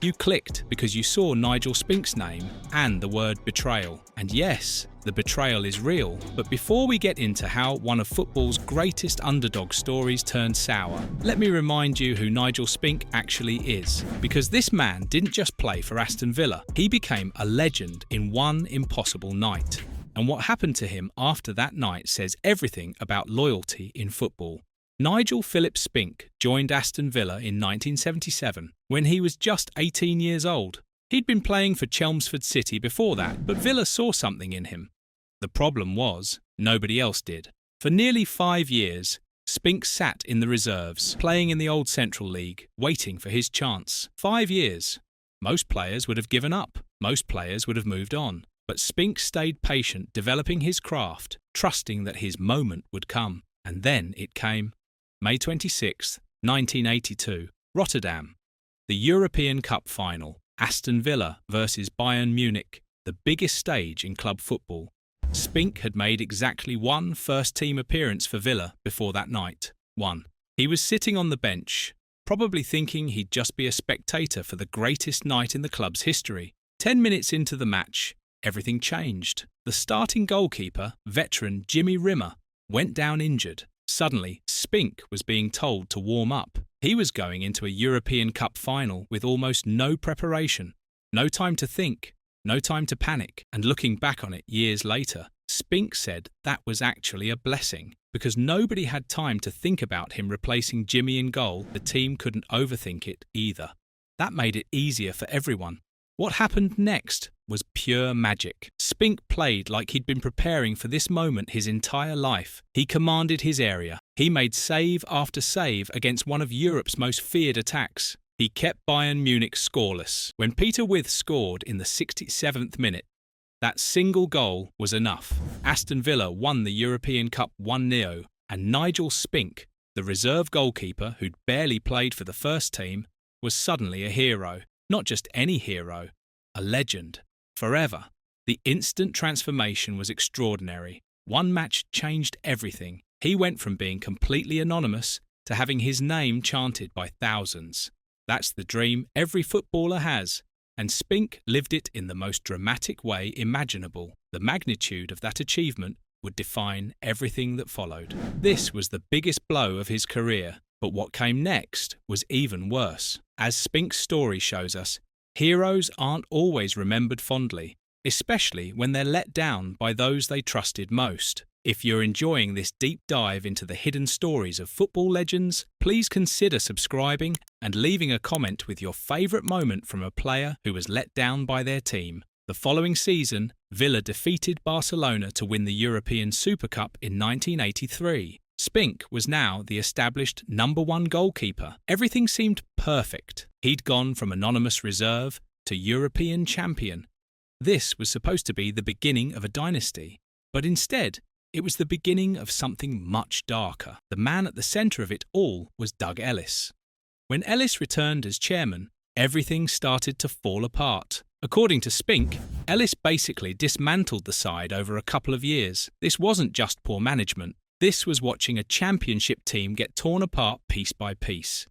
You clicked because you saw Nigel Spink's name and the word betrayal. And yes, the betrayal is real. But before we get into how one of football's greatest underdog stories turned sour, let me remind you who Nigel Spink actually is. Because this man didn't just play for Aston Villa, he became a legend in one impossible night. And what happened to him after that night says everything about loyalty in football. Nigel Philip Spink joined Aston Villa in 1977 when he was just 18 years old. He'd been playing for Chelmsford City before that, but Villa saw something in him. The problem was, nobody else did. For nearly 5 years, Spink sat in the reserves, playing in the old Central League, waiting for his chance. 5 years. Most players would have given up. Most players would have moved on. But Spink stayed patient, developing his craft, trusting that his moment would come. And then it came. May 26, 1982, Rotterdam. The European Cup final, Aston Villa versus Bayern Munich, the biggest stage in club football. Spink had made exactly one first-team appearance for Villa before that night. One. He was sitting on the bench, probably thinking he'd just be a spectator for the greatest night in the club's history. 10 minutes into the match, everything changed. The starting goalkeeper, veteran Jimmy Rimmer, went down injured. Suddenly, Spink was being told to warm up. He was going into a European Cup final with almost no preparation, no time to think, no time to panic. And looking back on it years later, Spink said that was actually a blessing. Because nobody had time to think about him replacing Jimmy in goal, the team couldn't overthink it either. That made it easier for everyone. What happened next was pure magic. Spink played like he'd been preparing for this moment his entire life. He commanded his area. He made save after save against one of Europe's most feared attacks. He kept Bayern Munich scoreless. When Peter Withe scored in the 67th minute, that single goal was enough. Aston Villa won the European Cup 1-0, and Nigel Spink, the reserve goalkeeper who'd barely played for the first team, was suddenly a hero. Not just any hero, a legend. Forever. The instant transformation was extraordinary. One match changed everything. He went from being completely anonymous to having his name chanted by thousands. That's the dream every footballer has, and Spink lived it in the most dramatic way imaginable. The magnitude of that achievement would define everything that followed. This was the biggest blow of his career. But what came next was even worse. As Spink's story shows us, heroes aren't always remembered fondly, especially when they're let down by those they trusted most. If you're enjoying this deep dive into the hidden stories of football legends, please consider subscribing and leaving a comment with your favourite moment from a player who was let down by their team. The following season, Villa defeated Barcelona to win the European Super Cup in 1983. Spink was now the established #1 goalkeeper. Everything seemed perfect. He'd gone from anonymous reserve to European champion. This was supposed to be the beginning of a dynasty. But instead, it was the beginning of something much darker. The man at the centre of it all was Doug Ellis. When Ellis returned as chairman, everything started to fall apart. According to Spink, Ellis basically dismantled the side over a couple of years. This wasn't just poor management. This was watching a championship team get torn apart piece by piece.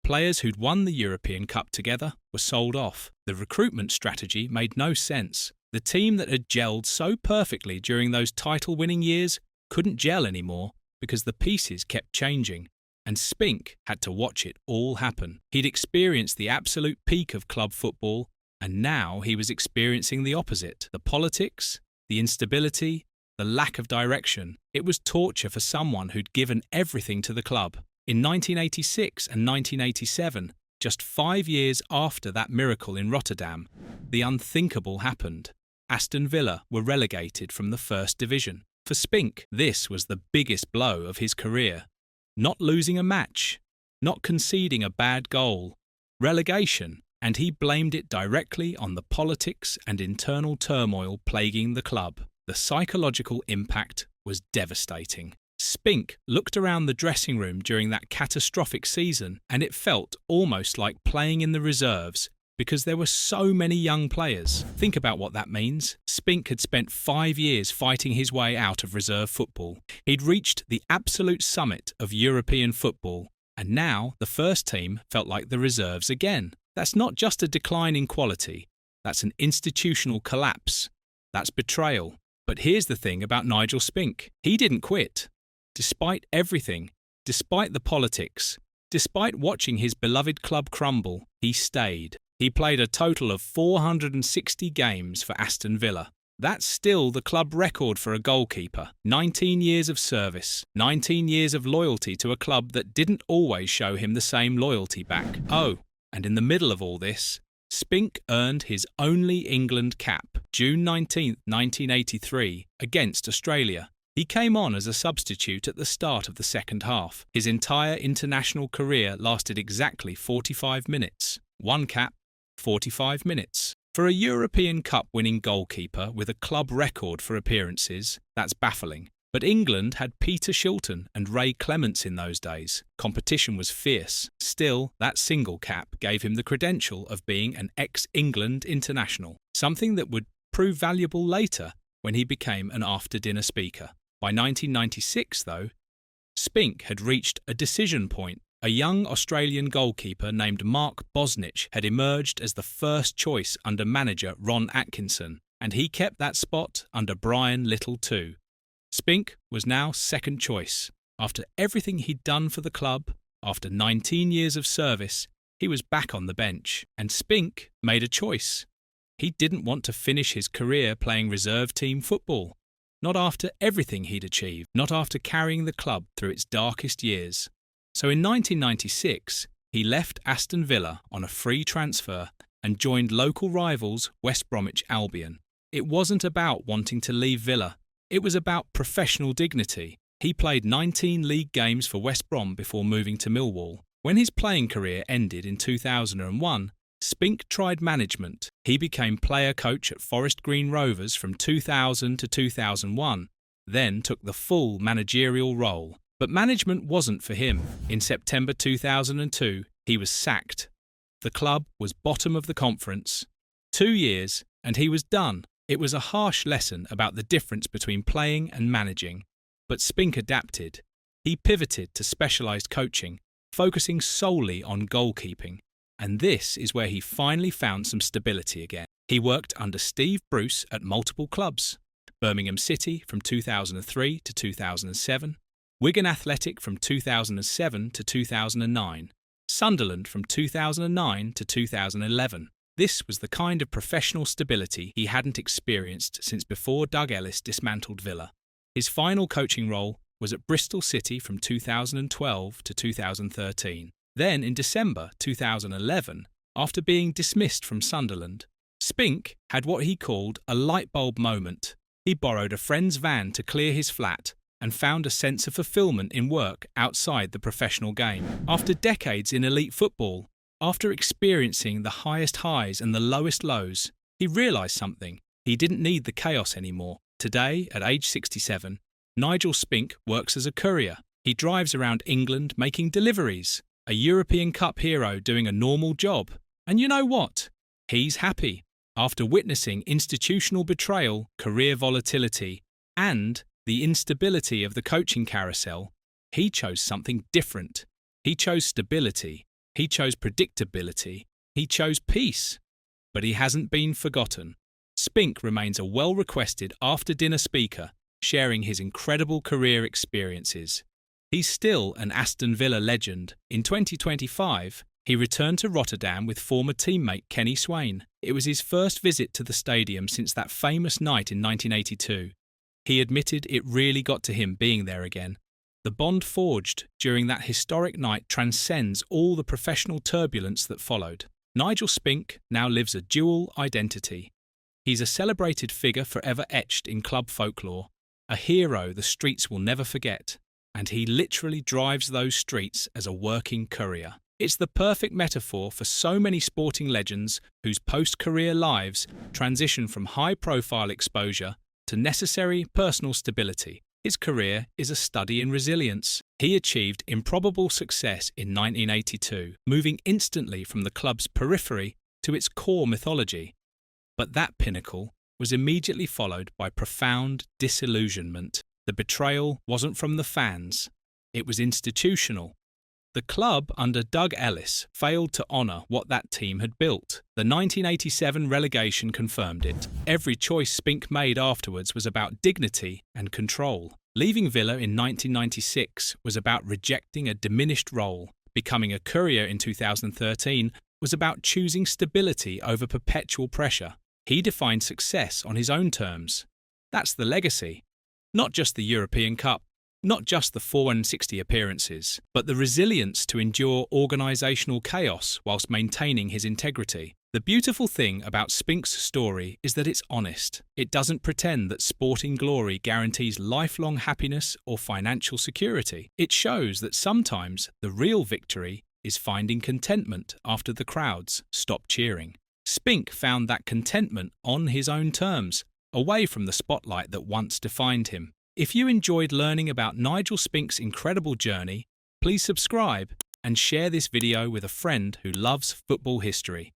Players who'd won the European Cup together were sold off. The recruitment strategy made no sense. The team that had gelled so perfectly during those title-winning years couldn't gel anymore because the pieces kept changing. And Spink had to watch it all happen. He'd experienced the absolute peak of club football, and now he was experiencing the opposite. The politics, the instability, the lack of direction. It was torture for someone who'd given everything to the club. In 1986 and 1987, just 5 years after that miracle in Rotterdam, the unthinkable happened. Aston Villa were relegated from the First Division. For Spink, this was the biggest blow of his career. Not losing a match, not conceding a bad goal, relegation, and he blamed it directly on the politics and internal turmoil plaguing the club. The psychological impact was devastating. Spink looked around the dressing room during that catastrophic season, and it felt almost like playing in the reserves because there were so many young players. Think about what that means. Spink had spent 5 years fighting his way out of reserve football. He'd reached the absolute summit of European football, and now the first team felt like the reserves again. That's not just a decline in quality, that's an institutional collapse. That's betrayal. But here's the thing about Nigel Spink. He didn't quit. Despite everything, despite the politics, despite watching his beloved club crumble, he stayed. He played a total of 460 games for Aston Villa. That's still the club record for a goalkeeper. 19 years of service, 19 years of loyalty to a club that didn't always show him the same loyalty back. Oh, and in the middle of all this, Spink earned his only England cap, June 19, 1983, against Australia. He came on as a substitute at the start of the second half. His entire international career lasted exactly 45 minutes. One cap, 45 minutes. For a European Cup winning goalkeeper with a club record for appearances, that's baffling. But England had Peter Shilton and Ray Clements in those days. Competition was fierce. Still, that single cap gave him the credential of being an ex-England international, something that would prove valuable later when he became an after-dinner speaker. By 1996, though, Spink had reached a decision point. A young Australian goalkeeper named Mark Bosnich had emerged as the first choice under manager Ron Atkinson, and he kept that spot under Brian Little too. Spink was now second choice. After everything he'd done for the club, after 19 years of service, he was back on the bench, and Spink made a choice. He didn't want to finish his career playing reserve team football. Not after everything he'd achieved, not after carrying the club through its darkest years. So in 1996, he left Aston Villa on a free transfer and joined local rivals West Bromwich Albion. It wasn't about wanting to leave Villa. It was about professional dignity. He played 19 league games for West Brom before moving to Millwall. When his playing career ended in 2001, Spink tried management. He became player coach at Forest Green Rovers from 2000 to 2001, then took the full managerial role. But management wasn't for him. In September 2002, he was sacked. The club was bottom of the conference. 2 years, and he was done. It was a harsh lesson about the difference between playing and managing. But Spink adapted. He pivoted to specialised coaching, focusing solely on goalkeeping. And this is where he finally found some stability again. He worked under Steve Bruce at multiple clubs. Birmingham City from 2003 to 2007. Wigan Athletic from 2007 to 2009, Sunderland from 2009 to 2011. This was the kind of professional stability he hadn't experienced since before Doug Ellis dismantled Villa. His final coaching role was at Bristol City from 2012 to 2013. Then in December 2011, after being dismissed from Sunderland, Spink had what he called a light bulb moment. He borrowed a friend's van to clear his flat and found a sense of fulfillment in work outside the professional game. After decades in elite football, after experiencing the highest highs and the lowest lows, he realised something. He didn't need the chaos anymore. Today, at age 67, Nigel Spink works as a courier. He drives around England making deliveries, a European Cup hero doing a normal job. And you know what? He's happy. After witnessing institutional betrayal, career volatility, and the instability of the coaching carousel, he chose something different. He chose stability. He chose predictability. He chose peace. But he hasn't been forgotten. Spink remains a well-requested after-dinner speaker, sharing his incredible career experiences. He's still an Aston Villa legend. In 2025, he returned to Rotterdam with former teammate Kenny Swain. It was his first visit to the stadium since that famous night in 1982. He admitted it really got to him being there again. The bond forged during that historic night transcends all the professional turbulence that followed. Nigel Spink now lives a dual identity. He's a celebrated figure forever etched in club folklore, a hero the streets will never forget, and he literally drives those streets as a working courier. It's the perfect metaphor for so many sporting legends whose post-career lives transition from high-profile exposure to necessary personal stability. His career is a study in resilience. He achieved improbable success in 1982, moving instantly from the club's periphery to its core mythology. But that pinnacle was immediately followed by profound disillusionment. The betrayal wasn't from the fans. It was institutional. The club under Doug Ellis failed to honour what that team had built. The 1987 relegation confirmed it. Every choice Spink made afterwards was about dignity and control. Leaving Villa in 1996 was about rejecting a diminished role. Becoming a courier in 2013 was about choosing stability over perpetual pressure. He defined success on his own terms. That's the legacy. Not just the European Cup, not just the 460 appearances, but the resilience to endure organisational chaos whilst maintaining his integrity. The beautiful thing about Spink's story is that it's honest. It doesn't pretend that sporting glory guarantees lifelong happiness or financial security. It shows that sometimes the real victory is finding contentment after the crowds stop cheering. Spink found that contentment on his own terms, away from the spotlight that once defined him. If you enjoyed learning about Nigel Spink's incredible journey, please subscribe and share this video with a friend who loves football history.